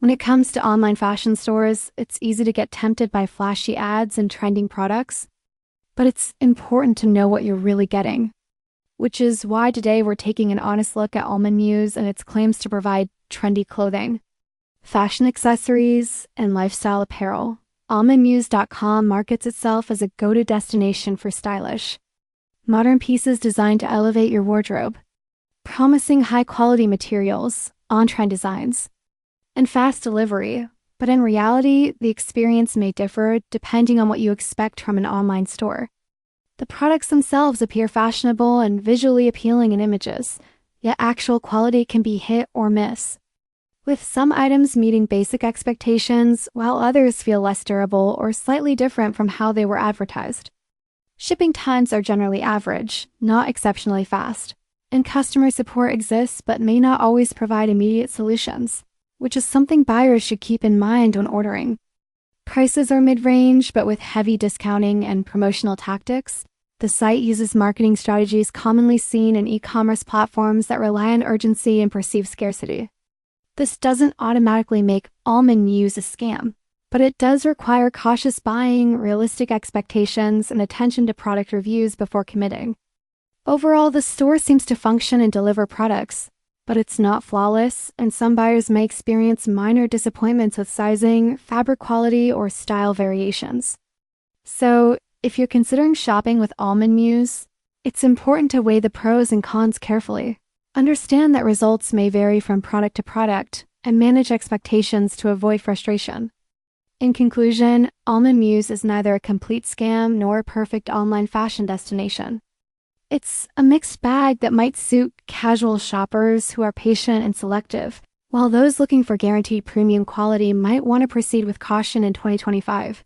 When it comes to online fashion stores, it's easy to get tempted by flashy ads and trending products, but it's important to know what you're really getting, which is why today we're taking an honest look at Almond Muse and its claims to provide trendy clothing, fashion accessories, and lifestyle apparel. AlmondMuse.com markets itself as a go-to destination for stylish, modern pieces designed to elevate your wardrobe, promising high-quality materials, on-trend designs, and fast delivery. But in reality, the experience may differ depending on what you expect from an online store. The products themselves appear fashionable and visually appealing in images, yet actual quality can be hit or miss, with some items meeting basic expectations while others feel less durable or slightly different from how they were advertised. Shipping times are generally average, not exceptionally fast, and customer support exists but may not always provide immediate solutions, which is something buyers should keep in mind when ordering. Prices are mid-range, but with heavy discounting and promotional tactics. The site uses marketing strategies commonly seen in e-commerce platforms that rely on urgency and perceived scarcity. This doesn't automatically make Almond Muse a scam, but it does require cautious buying, realistic expectations, and attention to product reviews before committing. Overall, the store seems to function and deliver products, but it's not flawless, and some buyers may experience minor disappointments with sizing, fabric quality, or style variations. So, if you're considering shopping with Almond Muse, it's important to weigh the pros and cons carefully. Understand that results may vary from product to product, and manage expectations to avoid frustration. In conclusion, Almond Muse is neither a complete scam nor a perfect online fashion destination. It's a mixed bag that might suit casual shoppers who are patient and selective, while those looking for guaranteed premium quality might want to proceed with caution in 2025.